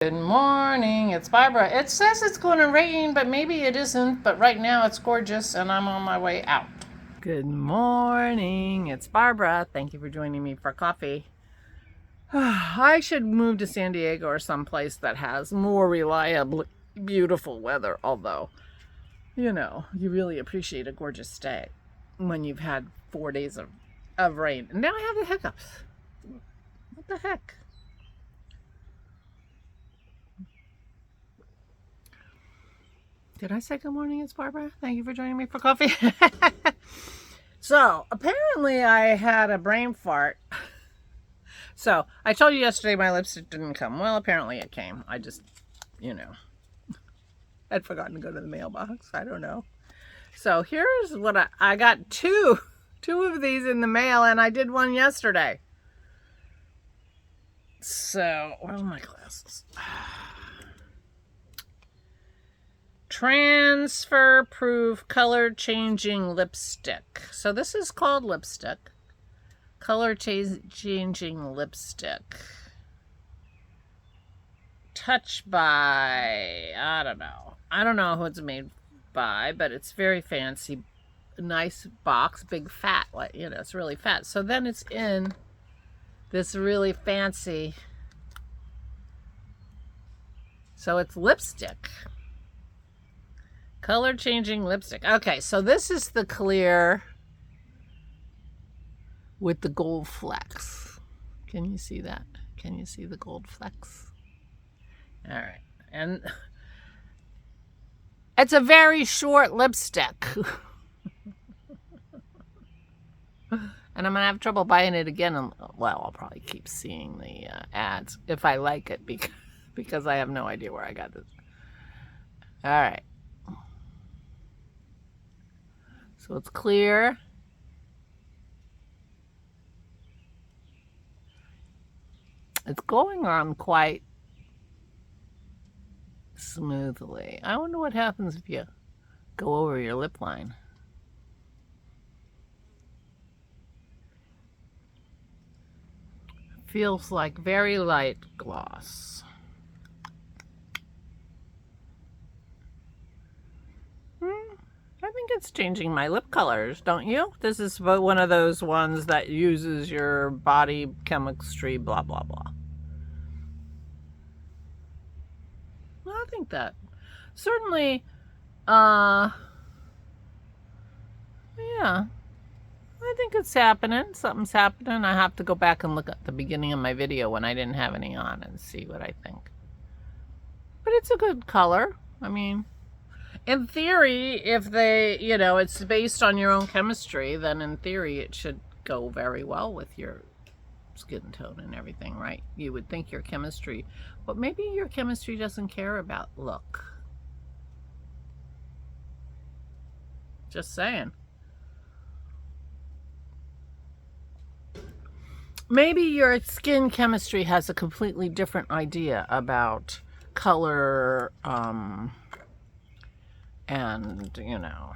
Good morning, it's Barbara. It says it's going to rain, but maybe it isn't. But right now it's gorgeous and I'm on my way out. Good morning, it's Barbara. Thank you for joining me for coffee. I should move to San Diego or someplace that has more reliable, beautiful weather. Although, you know, you really appreciate a gorgeous day when you've had 4 days of rain. And now I have the hiccups. What the heck? Did I say good morning? It's Barbara. Thank you for joining me for coffee. So, apparently I had a brain fart. So, I told you yesterday my lipstick didn't come. Well, apparently it came. I just, you know, I'd forgotten to go to the mailbox. I don't know. So, here's what I got two of these in the mail, and I did one yesterday. So, where's my glasses? Transfer proof color changing lipstick. So this is called lipstick. Color changing lipstick. Touch by, I don't know who it's made by, but it's very fancy. Nice box, big fat, like, you know, it's really fat. So then it's in this really fancy, so it's lipstick. Color changing lipstick. Okay, so this is the clear with the gold flecks. Can you see that? Can you see the gold flecks? All right. And it's a very short lipstick. And I'm going to have trouble buying it again. Well, I'll probably keep seeing the ads if I like it because I have no idea where I got this. All right. So it's clear. It's going on quite smoothly. I wonder what happens if you go over your lip line. Feels like very light gloss. I think it's changing my lip colors, don't you? This is one of those ones that uses your body chemistry, blah, blah, blah. Well, I think that certainly, yeah, I think it's happening. Something's happening. I have to go back and look at the beginning of my video when I didn't have any on and see what I think. But it's a good color. I mean, in theory, if they, you know, it's based on your own chemistry, then in theory it should go very well with your skin tone and everything, right? You would think your chemistry, but maybe your chemistry doesn't care about look. Just saying. Maybe your skin chemistry has a completely different idea about color, and, you know,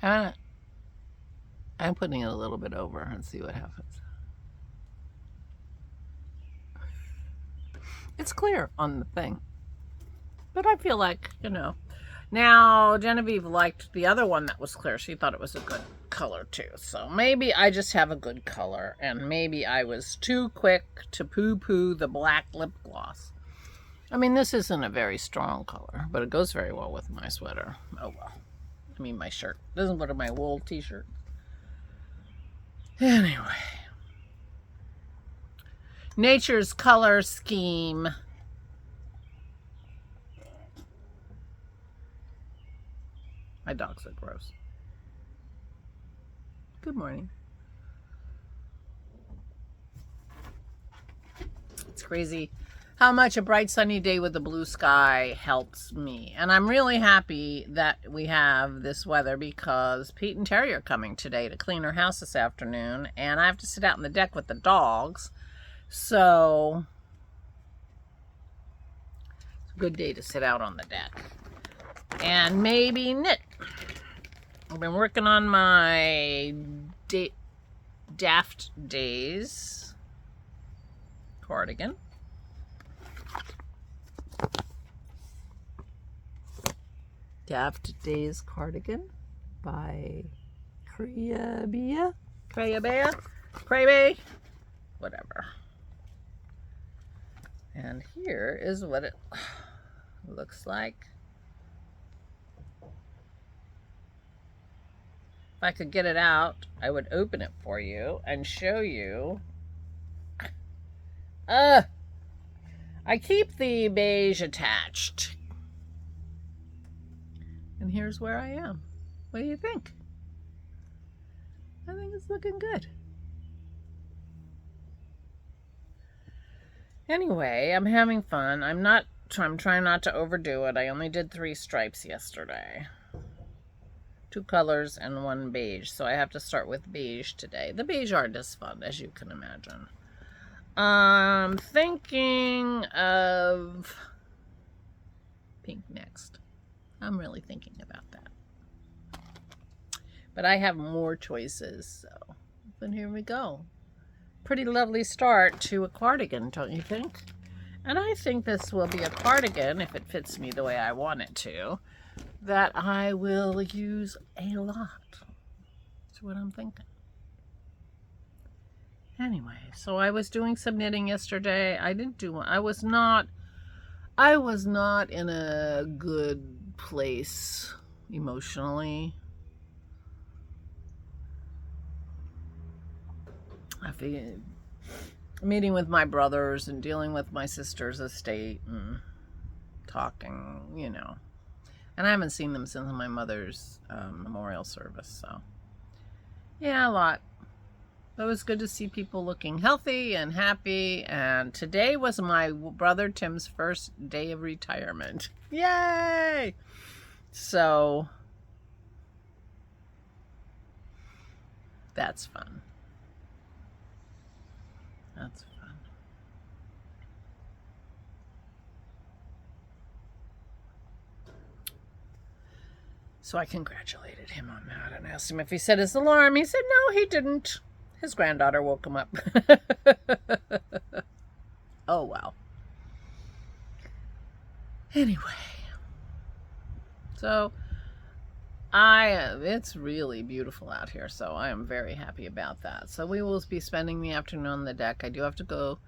I'm putting it a little bit over and see what happens. It's clear on the thing, but I feel like, you know. Now, Genevieve liked the other one that was clear. She thought it was a good color too. So maybe I just have a good color, and maybe I was too quick to poo-poo the black lip gloss. I mean, this isn't a very strong color, but it goes very well with my sweater. Oh, well. I mean, my shirt. It doesn't go to my wool t-shirt. Anyway. Nature's color scheme. My dogs are gross. Good morning. It's crazy how much a bright sunny day with the blue sky helps me. And I'm really happy that we have this weather because Pete and Terry are coming today to clean our house this afternoon. And I have to sit out on the deck with the dogs. So it's a good day to sit out on the deck. And maybe knit. I've been working on my daft days. cardigan. Daft Days cardigan by Crayabea, whatever. And here is what it looks like. If I could get it out, I would open it for you and show you. I keep the beige attached. And here's where I am. What do you think? I think it's looking good. Anyway, I'm having fun. I'm trying not to overdo it. I only did 3 stripes yesterday. 2 colors and 1 beige. So I have to start with beige today. The beige aren't as fun, as you can imagine. I'm thinking of pink next. I'm really thinking about that. But I have more choices, so then here we go. Pretty lovely start to a cardigan, don't you think? And I think this will be a cardigan, if it fits me the way I want it to, that I will use a lot. That's what I'm thinking. Anyway, so I was doing some knitting yesterday. I was not in a good place emotionally. I figured meeting with my brothers and dealing with my sister's estate and talking, you know. And I haven't seen them since my mother's memorial service, so yeah, a lot. It was good to see people looking healthy and happy, and today was my brother Tim's first day of retirement. Yay! So that's fun. That's fun. So I congratulated him on that and asked him if he set his alarm. He said no, he didn't. His granddaughter woke him up. Oh, wow. Anyway. So, it's really beautiful out here, so I am very happy about that. So we will be spending the afternoon on the deck. I do have to go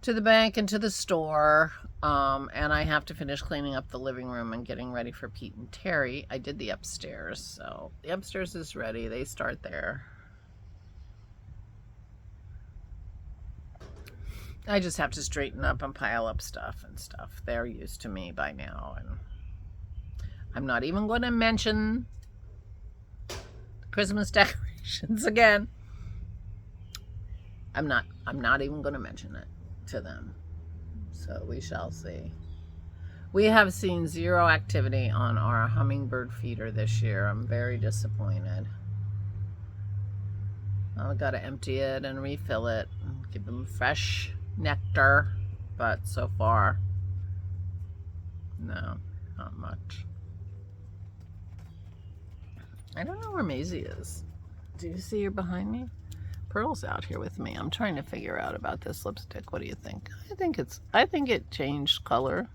to the bank and to the store, and I have to finish cleaning up the living room and getting ready for Pete and Terry. I did the upstairs, so the upstairs is ready. They start there. I just have to straighten up and pile up stuff and stuff. They're used to me by now, and I'm not even going to mention Christmas decorations again. I'm not even going to mention it to them. So we shall see. We have seen 0 activity on our hummingbird feeder this year. I'm very disappointed. I've got to empty it and refill it and give them fresh nectar, but so far, no, not much. I don't know where Maisie is. Do you see her behind me? Pearl's out here with me. I'm trying to figure out about this lipstick. What do you think? I think it changed color.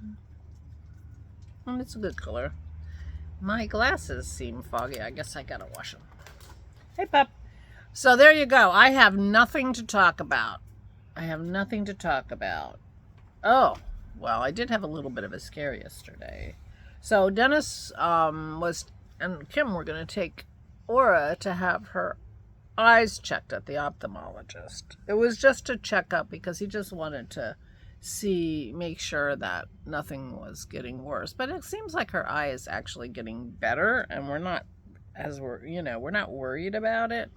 And it's a good color. My glasses seem foggy. I guess I gotta wash them. Hey, pup. So there you go. I have nothing to talk about. Oh, well, I did have a little bit of a scare yesterday. So Dennis and Kim were going to take Aura to have her eyes checked at the ophthalmologist. It was just a checkup because he just wanted to make sure that nothing was getting worse. But it seems like her eye is actually getting better, and we're not worried about it.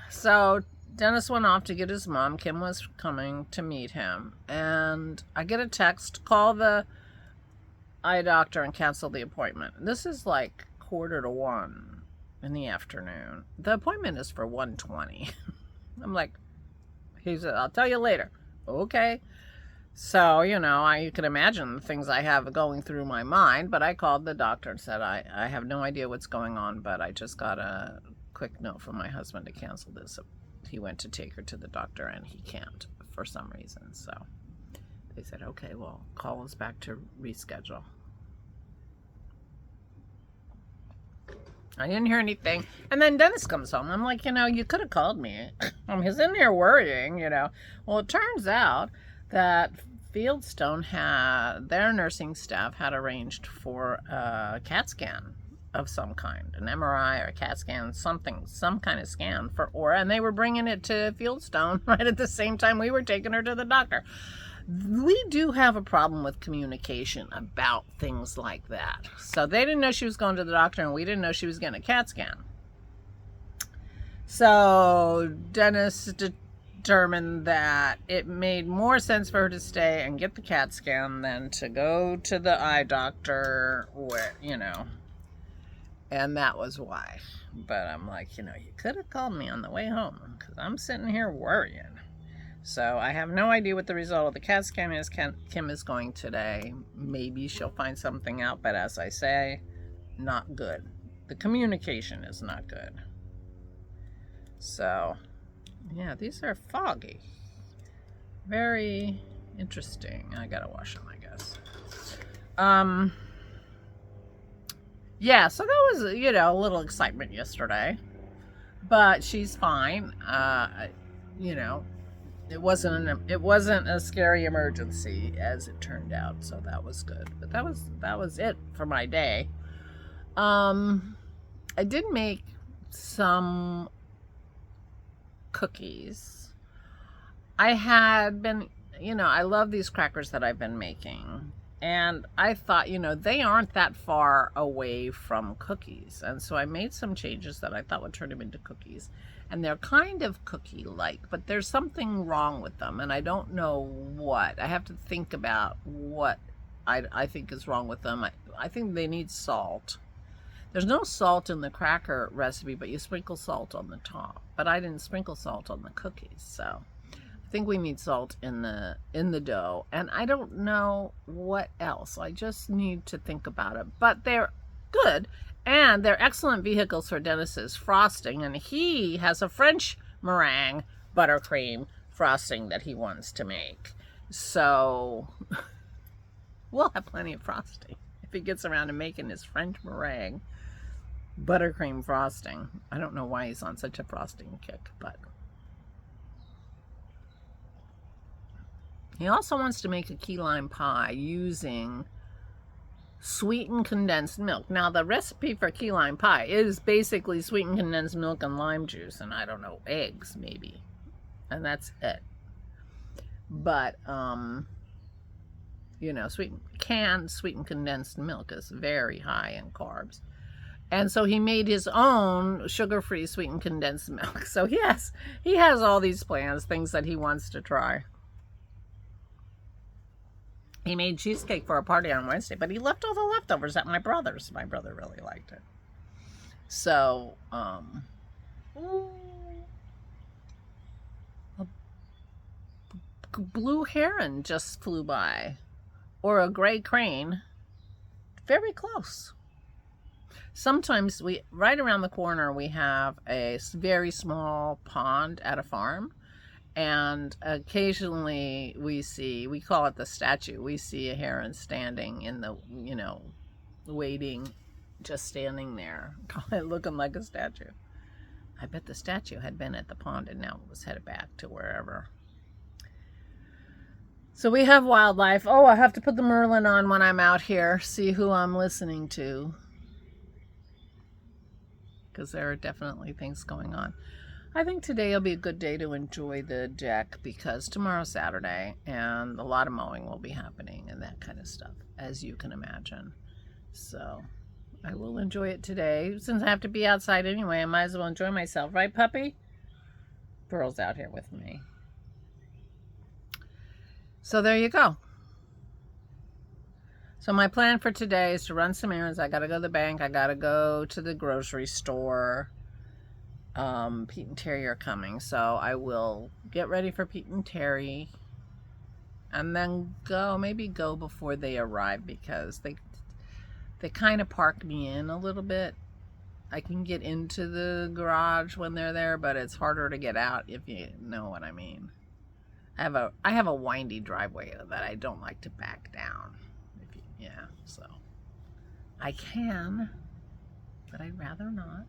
So Dennis went off to get his mom. Kim was coming to meet him, and I get a text, call the eye doctor and cancel the appointment. This is like 1:45 in the afternoon. The appointment is for 1:20. I'm like, he said, I'll tell you later. Okay. So, you can imagine the things I have going through my mind, but I called the doctor and said, I have no idea what's going on, but I just got quick note from my husband to cancel this. He went to take her to the doctor and he can't for some reason. So they said, okay, well, call us back to reschedule. I didn't hear anything. And then Dennis comes home. I'm like, you could have called me. He's in there worrying, Well, it turns out that Fieldstone their nursing staff had arranged for a CAT scan of some kind, an MRI or a CAT scan, some kind of scan for Aura, and they were bringing it to Fieldstone right at the same time we were taking her to the doctor. We do have a problem with communication about things like that. So they didn't know she was going to the doctor, and we didn't know she was getting a CAT scan. So Dennis determined that it made more sense for her to stay and get the CAT scan than to go to the eye doctor, and that was why. But I'm like, you could have called me on the way home, because I'm sitting here worrying. So I have no idea what the result of the CAT scan is. Kim is going today. Maybe she'll find something out, but as I say, not good. The communication is not good. So, yeah, these are foggy. Very interesting. I gotta wash them, I guess. Yeah, so that was, a little excitement yesterday. But she's fine. It wasn't a scary emergency as it turned out, so that was good. But that was it for my day. I did make some cookies. I had been, I love these crackers that I've been making. And I thought, they aren't that far away from cookies. And so I made some changes that I thought would turn them into cookies. And they're kind of cookie-like, but there's something wrong with them. And I don't know what. I have to think about what I think is wrong with them. I think they need salt. There's no salt in the cracker recipe, but you sprinkle salt on the top. But I didn't sprinkle salt on the cookies, so I think we need salt in the dough. And I don't know what else. I just need to think about it. But they're good, and they're excellent vehicles for Dennis's frosting. And he has a French meringue buttercream frosting that he wants to make. So we'll have plenty of frosting if he gets around to making his French meringue buttercream frosting. I don't know why he's on such a frosting kick, but he also wants to make a key lime pie using sweetened condensed milk. Now, the recipe for key lime pie is basically sweetened condensed milk and lime juice, and I don't know, eggs maybe, and that's it. But sweetened condensed milk is very high in carbs. And so he made his own sugar-free sweetened condensed milk. So he has all these plans, things that he wants to try. He made cheesecake for a party on Wednesday, but he left all the leftovers at my brother's. My brother really liked it. So, a blue heron just flew by, or a gray crane, very close. Sometimes right around the corner, we have a very small pond at a farm. And occasionally we call it the statue. We see a heron standing in the, waiting, just standing there, looking like a statue. I bet the statue had been at the pond and now was headed back to wherever. So we have wildlife. Oh, I have to put the Merlin on when I'm out here, see who I'm listening to, because there are definitely things going on. I think today will be a good day to enjoy the deck, because tomorrow's Saturday and a lot of mowing will be happening and that kind of stuff, as you can imagine. So I will enjoy it today. Since I have to be outside anyway, I might as well enjoy myself. Right, puppy? Pearl's out here with me. So there you go. So my plan for today is to run some errands. I got to go to the bank. I got to go to the grocery store. Pete and Terry are coming, so I will get ready for Pete and Terry and then maybe go before they arrive, because they kind of park me in a little bit. I can get into the garage when they're there, but it's harder to get out, if you know what I mean. I have a windy driveway that I don't like to back down. Yeah, so I can, but I'd rather not.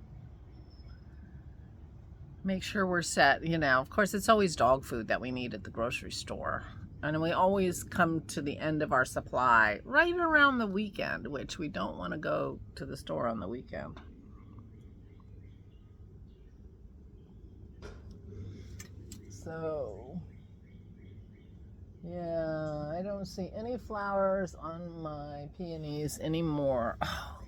Make sure we're set, you know. Of course, it's always dog food that we need at the grocery store. And we always come to the end of our supply right around the weekend, which we don't want to go to the store on the weekend. So, yeah, I don't see any flowers on my peonies anymore. Oh,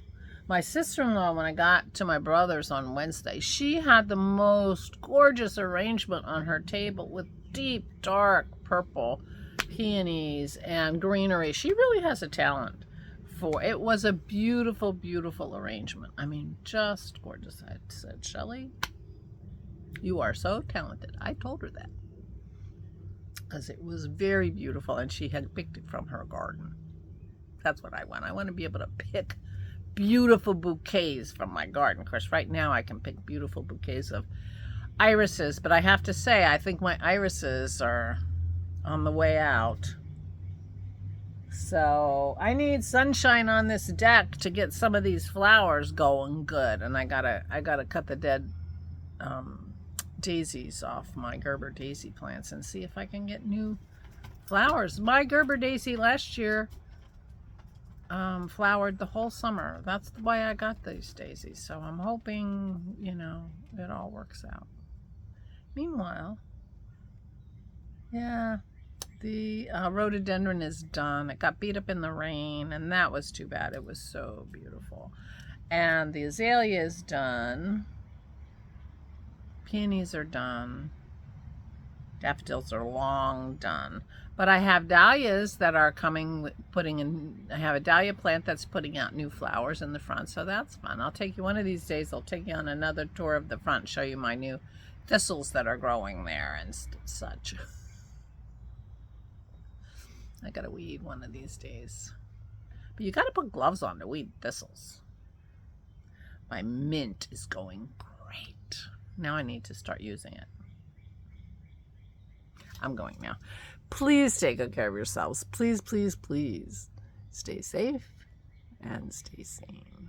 my sister-in-law, when I got to my brother's on Wednesday, she had the most gorgeous arrangement on her table with deep, dark purple peonies and greenery. She really has a talent for it. Was a beautiful, beautiful arrangement. I mean, just gorgeous. I said, Shelley, you are so talented. I told her that because it was very beautiful, and she had picked it from her garden. That's what I want. I want to be able to pick beautiful bouquets from my garden. Of course, right now I can pick beautiful bouquets of irises, but I have to say, I think my irises are on the way out. So I need sunshine on this deck to get some of these flowers going good, and I gotta cut the dead daisies off my Gerber daisy plants and see if I can get new flowers. My Gerber daisy last year flowered the whole summer. That's the way I got these daisies. So I'm hoping, you know, it all works out. Meanwhile, yeah, the rhododendron is done. It got beat up in the rain, and that was too bad. It was so beautiful. And the azalea is done. Peonies are done. Daffodils are long done. But I have dahlias that are coming, I have a dahlia plant that's putting out new flowers in the front, so that's fun. I'll take you one of these days, I'll take you on another tour of the front, show you my new thistles that are growing there and such. I gotta weed one of these days. But you gotta put gloves on to weed thistles. My mint is going great. Now I need to start using it. I'm going now. Please take good care of yourselves. Please, please, please stay safe and stay sane.